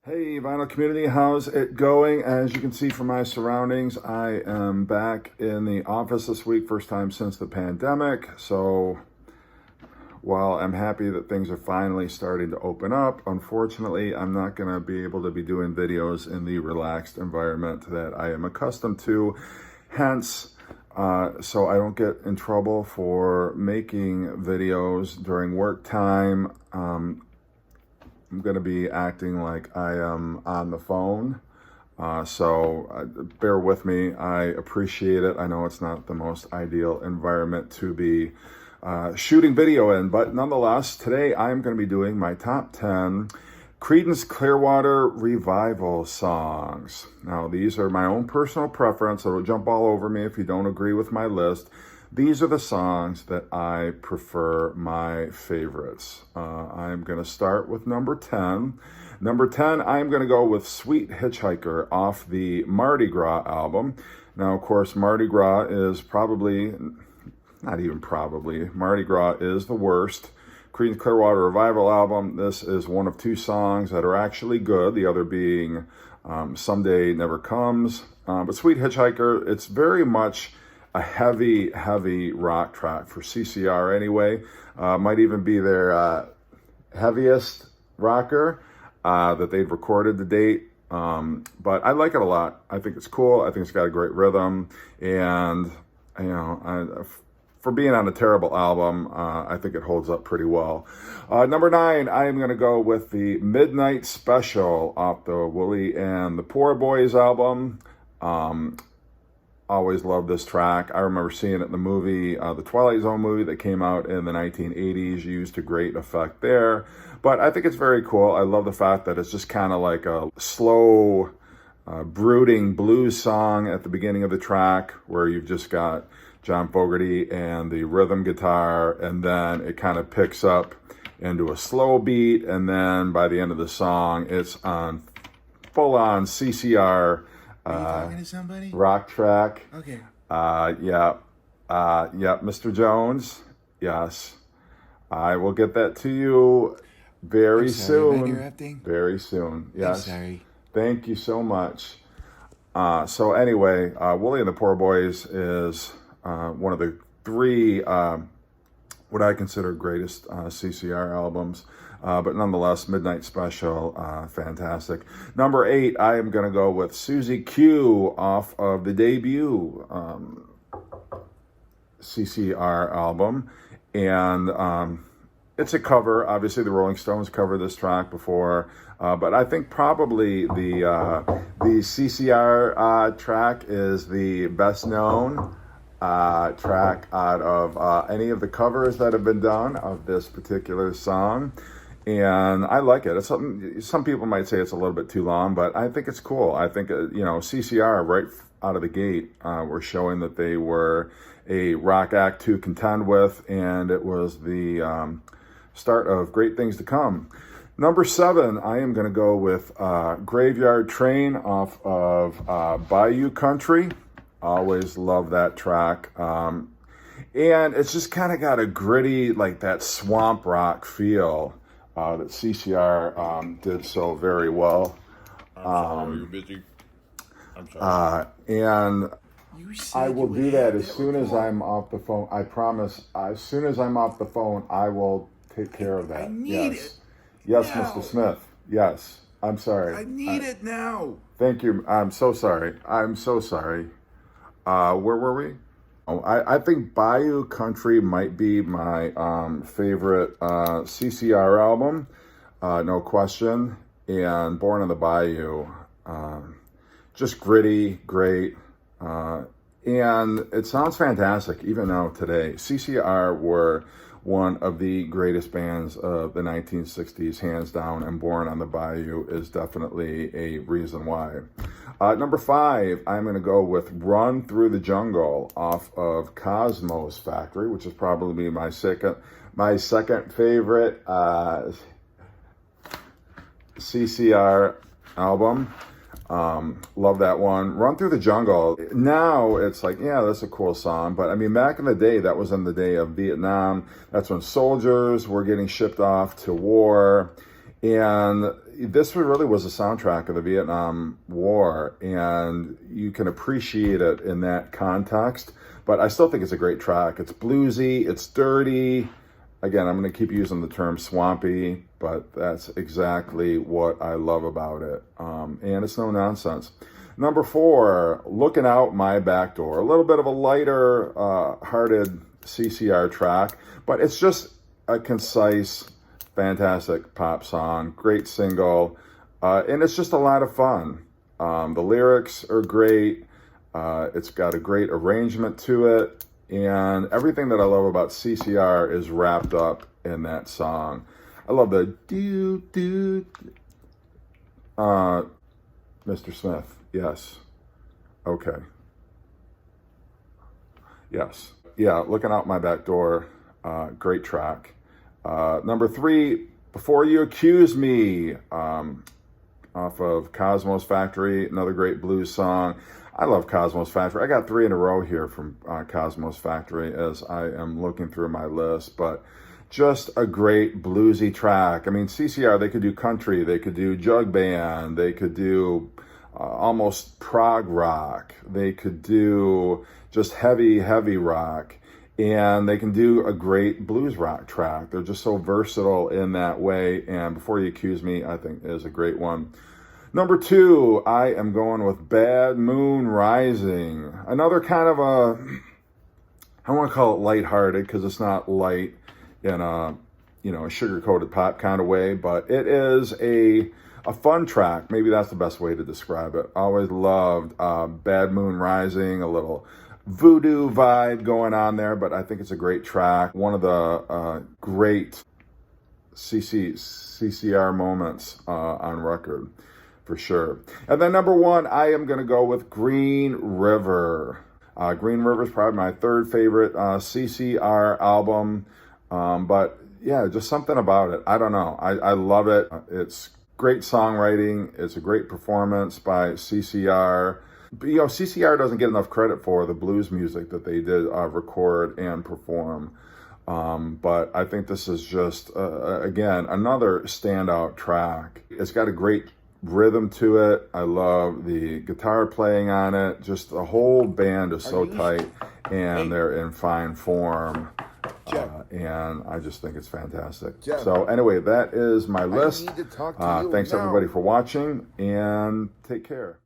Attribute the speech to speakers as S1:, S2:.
S1: Hey vinyl community, how's it going? As you can see from my surroundings, I am back in the office this week, first time since the pandemic. So while I'm happy that things are finally starting to open up, unfortunately, I'm not going to be able to be doing videos in the relaxed environment that I am accustomed to. Hence, so I don't get in trouble for making videos during work time. I'm going to be acting like I am on the phone. So bear with me. I appreciate it. I know it's not the most ideal environment to be shooting video in, but nonetheless, today I'm going to be doing my top 10 Creedence Clearwater revival songs. Now, these are my own personal preference, so don't jump all over me if you don't agree with my list. These are the songs that I prefer, my favorites. I'm going to start with number 10. Number 10, I'm going to go with Sweet Hitchhiker off the Mardi Gras album. Now, of course, Mardi Gras is probably, not even probably, Mardi Gras is the worst Creedence Clearwater Revival album. This is one of two songs that are actually good, the other being Someday Never Comes. But Sweet Hitchhiker, it's very much a heavy rock track for CCR anyway. Might even be their heaviest rocker that they've recorded to date. But I like it a lot. I think it's cool. I think it's got a great rhythm. And, you know, for being on a terrible album, I think it holds up pretty well. Number 9, I am going to go with the Midnight Special off the Willie and the Poor Boys album. Always loved this track. I remember seeing it in the movie, the Twilight Zone movie that came out in the 1980s, used to great effect there. But I think it's very cool. I love the fact that it's just kind of like a slow, brooding blues song at the beginning of the track where you've just got John Fogerty and the rhythm guitar, and then it kind of picks up into a slow beat, and then by the end of the song, it's on full-on CCR
S2: talking to somebody?
S1: Rock track.
S2: Okay.
S1: Yeah, Mr. Jones. Yes, I will get that to you very soon.
S2: Interrupting.
S1: Very soon. Yes.
S2: I'm sorry.
S1: Thank you so much. So anyway, Willie and the Poor Boys is one of the three what I consider greatest CCR albums. But nonetheless, Midnight Special, fantastic. Number 8, I am going to go with SUZY Q off of the debut CCR album. And it's a cover. Obviously, the Rolling Stones covered this track before. But I think probably the CCR track is the best known track out of any of the covers that have been done of this particular song. And I like it. It's something, some people might say it's a little bit too long, but I think it's cool. I think, you know, CCR right out of the gate were showing that they were a rock act to contend with, and it was the start of great things to come. Number 7, I am going to go with Graveyard Train off of Bayou Country. Always love that track. And it's just kind of got a gritty, like that swamp rock feel that CCR did so very well.
S3: I'm sorry, you're busy. I'm sorry.
S1: And I will do that as soon as I'm off the phone. I promise, as soon as I'm off the phone, I will take care of that.
S2: I need
S1: yes.
S2: it.
S1: Yes,
S2: now.
S1: Mr. Smith. Yes. I'm sorry.
S2: I need it now.
S1: Thank you. I'm so sorry. I'm so sorry. Where were we? Oh, I think Bayou Country might be my favorite CCR album, no question. And Born on the Bayou, just gritty, great. And it sounds fantastic even now today. CCR were one of the greatest bands of the 1960s, hands down, and Born on the Bayou is definitely a reason why. Number 5, I'm going to go with Run Through the Jungle off of Cosmos Factory, which is probably my second favorite CCR album. Love that one. Run Through the Jungle. Now it's like, yeah, that's a cool song. But I mean, back in the day, that was in the day of Vietnam. That's when soldiers were getting shipped off to war. And this really was a soundtrack of the Vietnam War, and you can appreciate it in that context. But I still think it's a great track. It's bluesy, it's dirty. Again, I'm going to keep using the term swampy, but that's exactly what I love about it. And it's no nonsense. Number 4, Looking Out My Back Door. A little bit of a lighter hearted CCR track, but it's just a concise, fantastic pop song, great single, and it's just a lot of fun. The lyrics are great. It's got a great arrangement to it, and everything that I love about CCR is wrapped up in that song. I love the do. Mr. Smith, yes. Okay. Yes. Yeah, Looking Out My Back Door, great track. Number 3, Before You Accuse Me, off of Cosmo's Factory, another great blues song. I love Cosmo's Factory. I got 3 in a row here from Cosmo's Factory as I am looking through my list, but just a great bluesy track. I mean, CCR, they could do country, they could do jug band, they could do almost prog rock, they could do just heavy rock, and they can do a great blues rock track. They're just so versatile in that way, and Before You Accuse Me, I think, is a great one. Number 2, I am going with Bad Moon Rising. Another kind of I want to call it lighthearted because it's not light in a sugar-coated pop kind of way, but it is a fun track. Maybe that's the best way to describe it. I always loved Bad Moon Rising, a little voodoo vibe going on there, but I think it's a great track. One of the great CCR moments on record, for sure. And then number 1, I am going to go with Green River. Green River is probably my 3rd favorite CCR album, but yeah, just something about it. I don't know. I love it. It's great songwriting. It's a great performance by CCR. But, CCR doesn't get enough credit for the blues music that they did record and perform. But I think this is just, again, another standout track. It's got a great rhythm to it. I love the guitar playing on it. Just the whole band is so tight, and they're in fine form. And I just think it's fantastic. So anyway, that is my list. Thanks everybody for watching, and take care.